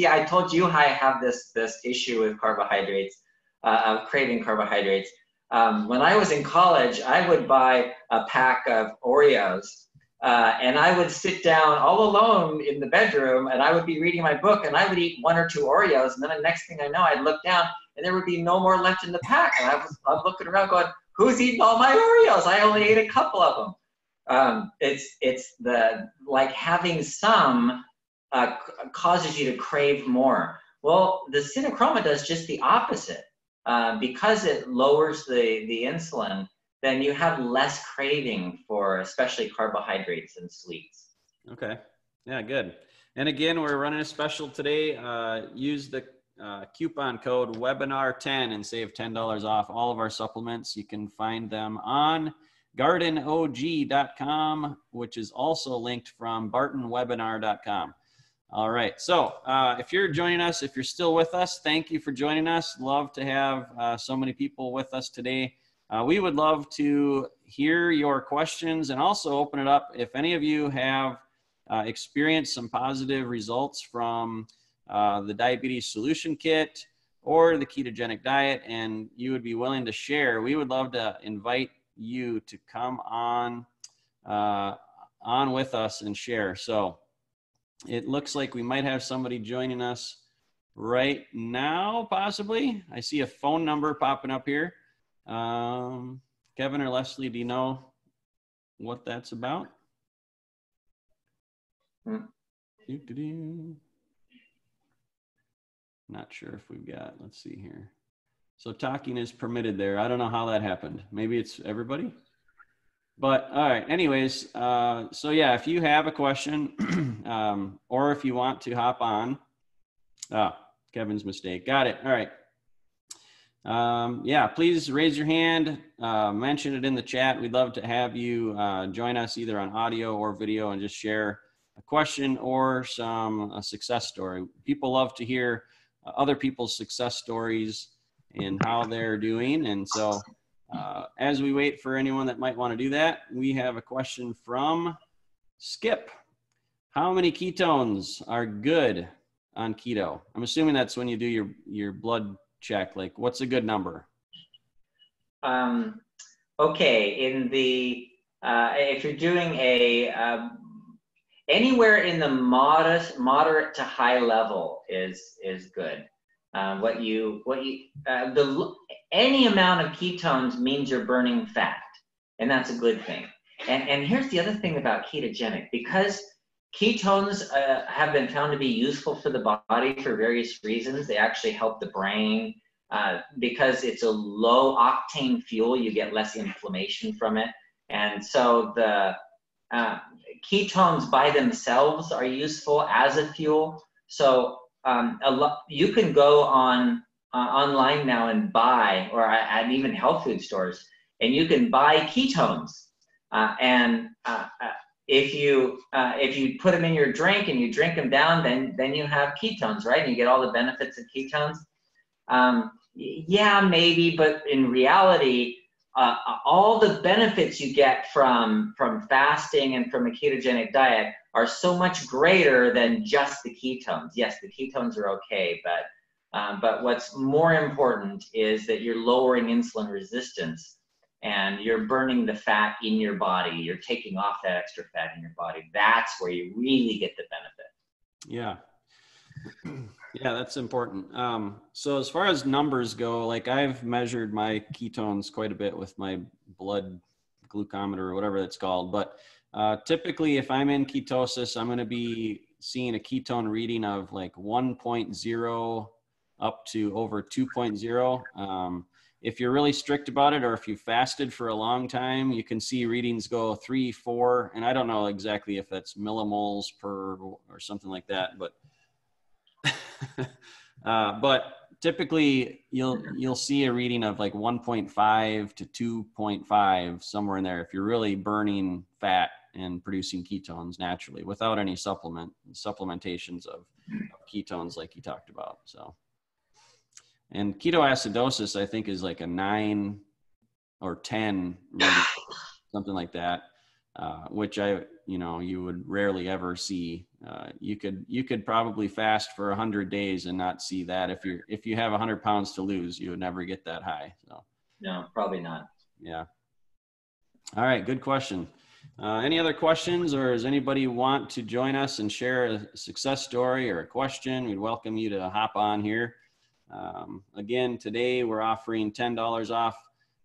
I told you I have this issue with carbohydrates, of craving carbohydrates. When I was in college, I would buy a pack of Oreos, and I would sit down all alone in the bedroom, and I would be reading my book, and I would eat 1 or 2 Oreos, and then the next thing I know, I'd look down, and there would be no more left in the pack. And I'm looking around going, who's eating all my Oreos? I only ate a couple of them. It's the, like, having some causes you to crave more. Well, the synochroma does just the opposite. Because it lowers the insulin, then you have less craving for especially carbohydrates and sweets. Okay. Yeah, good. And again, we're running a special today. Use the coupon code webinar10 and save $10 off all of our supplements. You can find them on gardenog.com, which is also linked from bartonwebinar.com. All right. So if you're joining us, if you're still with us, thank you for joining us. Love to have so many people with us today. We would love to hear your questions and also open it up. If any of you have experienced some positive results from the Diabetes Solution Kit or the ketogenic diet, and you would be willing to share, we would love to invite you to come on with us and share. So it looks like we might have somebody joining us right now, possibly. I see a phone number popping up here. Kevin or Leslie, do you know what that's about? Not sure if we've got, let's see here. So talking is permitted there. I don't know how that happened. Maybe it's everybody. But all right, anyways, so yeah, if you have a question or if you want to hop on, Kevin's mistake. Got it. All right. Yeah, please raise your hand, mention it in the chat. We'd love to have you join us either on audio or video and just share a question or a success story. People love to hear other people's success stories and how they're doing. And so as we wait for anyone that might want to do that, we have a question from Skip. How many ketones are good on keto? I'm assuming that's when you do your blood check. Like, what's a good number? Okay, in the if you're doing a anywhere in the moderate to high level is good. Any amount of ketones means you're burning fat, and that's a good thing. And here's the other thing about ketogenic, because ketones have been found to be useful for the body for various reasons. They actually help the brain. Because it's a low octane fuel, you get less inflammation from it. And so the ketones by themselves are useful as a fuel. So you can go online now and buy, or at even health food stores, and you can buy ketones. If you put them in your drink and you drink them down, then you have ketones, right? And you get all the benefits of ketones. Yeah, maybe, but in reality, all the benefits you get from fasting and from a ketogenic diet are so much greater than just the ketones. Yes, the ketones are okay, but But what's more important is that you're lowering insulin resistance and you're burning the fat in your body. You're taking off that extra fat in your body. That's where you really get the benefit. Yeah. Yeah, that's important. So as far as numbers go, like I've measured my ketones quite a bit with my blood glucometer or whatever it's called. But typically if I'm in ketosis, I'm going to be seeing a ketone reading of like 1.0 up to over 2.0. If you're really strict about it, or if you fasted for a long time, you can see readings go 3, 4, and I don't know exactly if that's millimoles per or something like that, but but typically you'll see a reading of like 1.5 to 2.5, somewhere in there, if you're really burning fat and producing ketones naturally without any supplementations of ketones like you talked about. So, and ketoacidosis, I think, is like a 9 or 10 reading, something like that, which you would rarely ever see. You could probably fast for 100 days and not see that. If you have 100 pounds to lose, you would never get that high. So no, probably not. Yeah. All right. Good question. Any other questions, or does anybody want to join us and share a success story or a question? We'd welcome you to hop on here. Again, today we're offering $10 off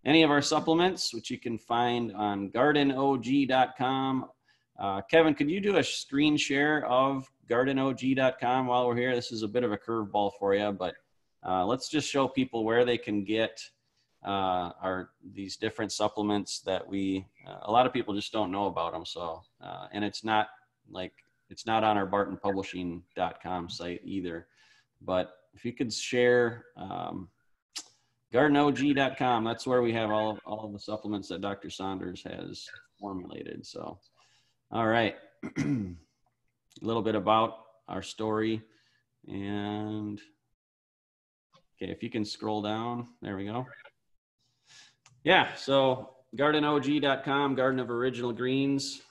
any of our supplements, which you can find on gardenog.com. Kevin, could you do a screen share of gardenog.com while we're here? This is a bit of a curveball for you, but let's just show people where they can get these different supplements that a lot of people just don't know about them. So, and it's not on our bartonpublishing.com site either, but if you could share, gardenog.com, that's where we have all of the supplements that Dr. Saunders has formulated. So, all right. A little bit about our story, and okay, if you can scroll down, there we go. Yeah, so gardenog.com, Garden of Original Greens.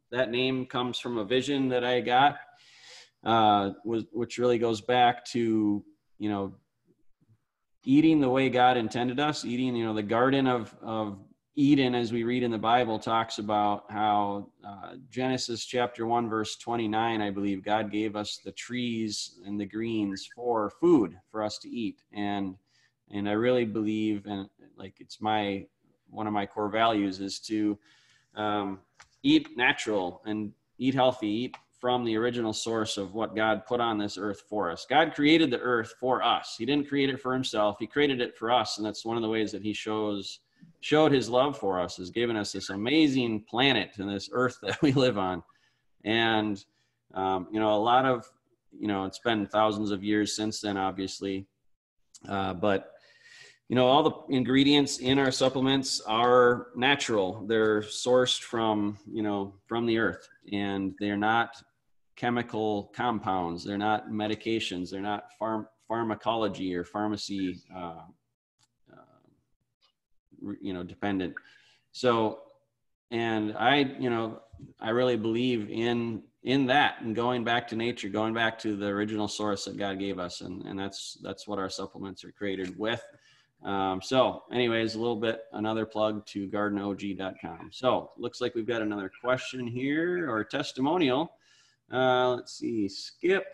That name comes from a vision that I got, which really goes back to, eating the way God intended us, eating, the Garden of Eden, as we read in the Bible, talks about how Genesis chapter 1, verse 29, I believe, God gave us the trees and the greens for food for us to eat. And I really believe, and like it's one of my core values is to eat natural and eat healthy, eat from the original source of what God put on this earth for us. God created the earth for us. He didn't create it for himself. He created it for us. And that's one of the ways that he showed his love for us, is giving us this amazing planet and this earth that we live on. And, a lot of, it's been thousands of years since then, obviously. But all the ingredients in our supplements are natural. They're sourced from the earth, and they're not chemical compounds. They're not medications. They're not pharmacology or pharmacy, dependent. So, and I really believe in that, and going back to nature, going back to the original source that God gave us. And that's what our supplements are created with. So anyways, another plug to gardenog.com. So looks like we've got another question here, or testimonial. Let's see, Skip.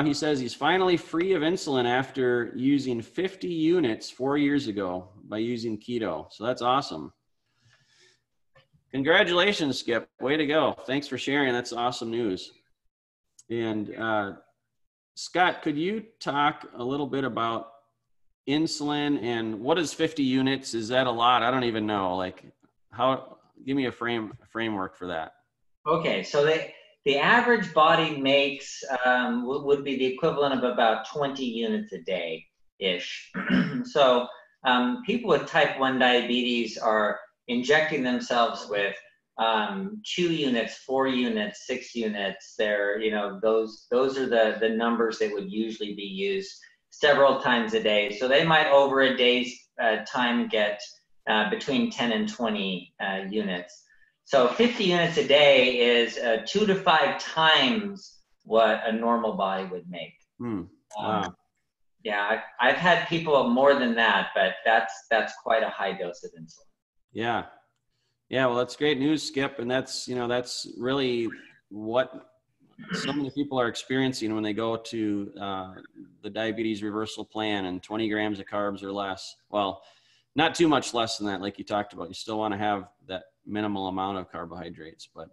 He says he's finally free of insulin after using 50 units 4 years ago by using keto. So that's awesome. Congratulations, Skip. Way to go. Thanks for sharing. That's awesome news. And Scott, could you talk a little bit about insulin and what is 50 units? Is that a lot? I don't even know. Give me a framework for that. Okay, so the average body makes would be the equivalent of about 20 units a day-ish. So people with type 1 diabetes are injecting themselves with 2 units, 4 units, 6 units. Those are the numbers that would usually be used several times a day. So they might, over a day's time, get between 10 and 20 units. So 50 units a day is 2 to 5 times what a normal body would make. Wow. Yeah, I've had people more than that, but that's quite a high dose of insulin. Yeah. Yeah. Well, that's great news, Skip. And that's, that's really what so many people are experiencing when they go to the diabetes reversal plan, and 20 grams of carbs or less. Well, not too much less than that, like you talked about. You still want to have that minimal amount of carbohydrates, but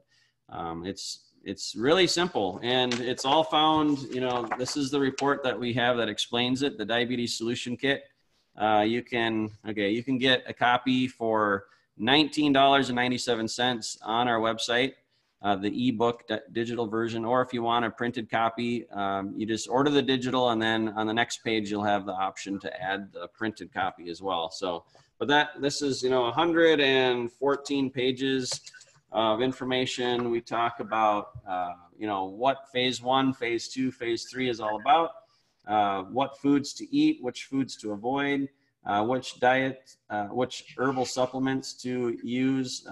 it's really simple, and it's all found. This is the report that we have that explains it, the Diabetes Solution Kit. You can get a copy for $19.97 on our website. The ebook digital version, or if you want a printed copy, you just order the digital, and then on the next page you'll have the option to add the printed copy as well. So, but this is 114 pages of information. We talk about what phase 1, phase 2, phase 3 is all about, what foods to eat, which foods to avoid, which diet, which herbal supplements to use,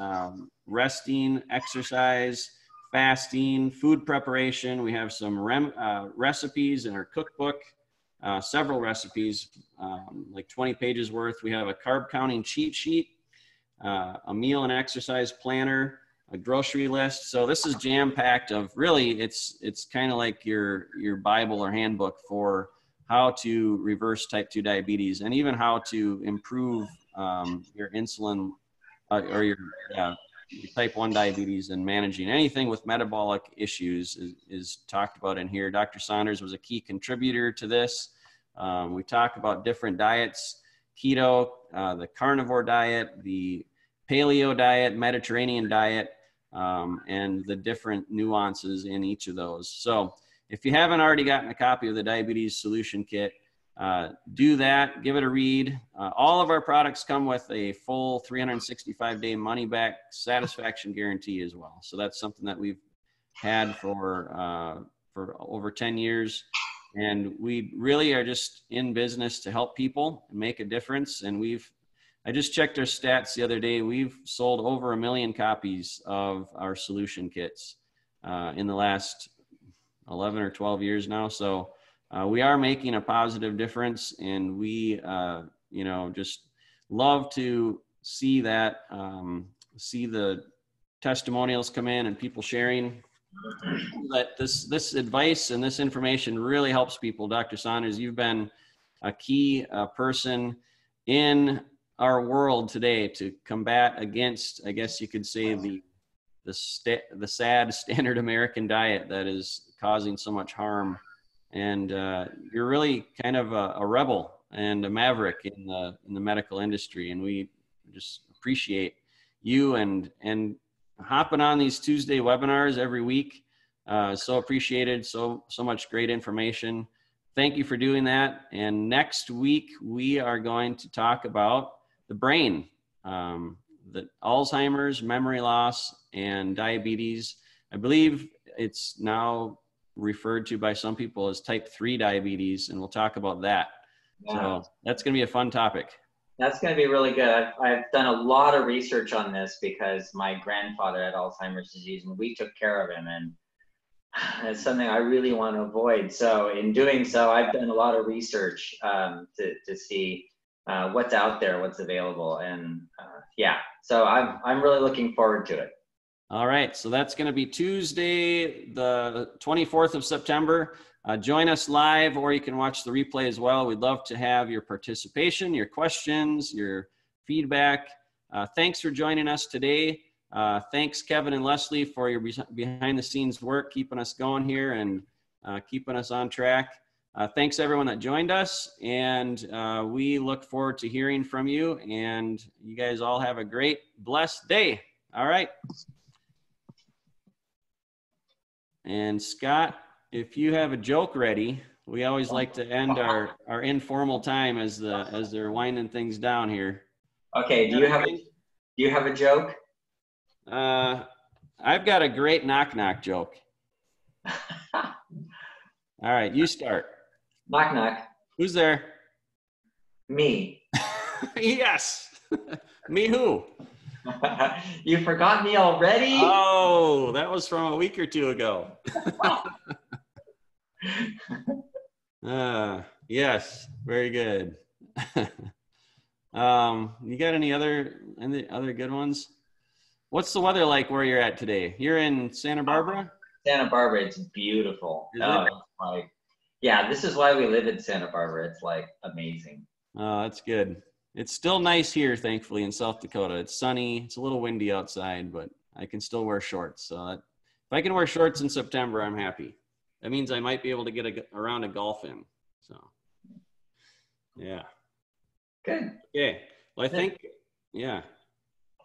resting, exercise, fasting, food preparation. We have some recipes in our cookbook, several recipes, like 20 pages worth. We have a carb counting cheat sheet, a meal and exercise planner, a grocery list. So this is jam-packed of, really, it's kind of like your Bible or handbook for how to reverse type 2 diabetes, and even how to improve your insulin or your type 1 diabetes, and managing anything with metabolic issues is talked about in here. Dr. Saunders was a key contributor to this. We talk about different diets: keto, the carnivore diet, the paleo diet, Mediterranean diet, and the different nuances in each of those. So if you haven't already gotten a copy of the Diabetes Solution Kit, do that, give it a read. All of our products come with a full 365-day money-back satisfaction guarantee as well. So that's something that we've had for over 10 years. And we really are just in business to help people and make a difference. And I just checked our stats the other day. We've sold over 1 million copies of our solution kits in the last 11 or 12 years now. So we are making a positive difference, and we, just love to see that, see the testimonials come in and people sharing that this advice and this information really helps people. Dr. Saunders, you've been a key person in our world today to combat against, I guess you could say, the sad standard American diet that is causing so much harm. And you're really kind of a rebel and a maverick in the medical industry. And we just appreciate you and hopping on these Tuesday webinars every week. So appreciated. So much great information. Thank you for doing that. And next week, we are going to talk about the brain, the Alzheimer's, memory loss, and diabetes. I believe it's now referred to by some people as type 3 diabetes, and we'll talk about that. Yeah. So that's going to be a fun topic. That's going to be really good. I've done a lot of research on this because my grandfather had Alzheimer's disease, and we took care of him, and it's something I really want to avoid. So in doing so, I've done a lot of research to see what's out there, what's available, and yeah. So I'm really looking forward to it. All right, so that's going to be Tuesday, the 24th of September. Join us live, or you can watch the replay as well. We'd love to have your participation, your questions, your feedback. Thanks for joining us today. Thanks, Kevin and Leslie, for your behind-the-scenes work, keeping us going here and keeping us on track. Thanks, everyone that joined us, and we look forward to hearing from you, and you guys all have a great, blessed day. All right. And Scott, if you have a joke ready, we always like to end our informal time as they're winding things down here. Okay. Do you have a joke? I've got a great knock joke. All right, you start. Knock knock. Who's there? Me. Yes. Me who? You forgot me already? Oh, that was from a week or two ago. Yes, very good. You got any other good ones? What's the weather like where you're at today? You're in Santa Barbara? Santa Barbara, it's beautiful. Is Oh, it? it's like, yeah, this is why we live in Santa Barbara. It's like amazing. Oh, that's good. It's still nice here, thankfully, in South Dakota. It's sunny. It's a little windy outside, but I can still wear shorts. So if I can wear shorts in September, I'm happy. That means I might be able to get a round of golf in. So, yeah. Good. Okay. Well, I think, yeah.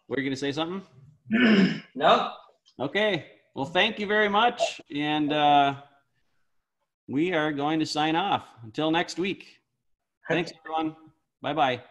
Were you going to say something? Nope. Okay. Well, thank you very much. And we are going to sign off until next week. Thanks, everyone. Bye-bye.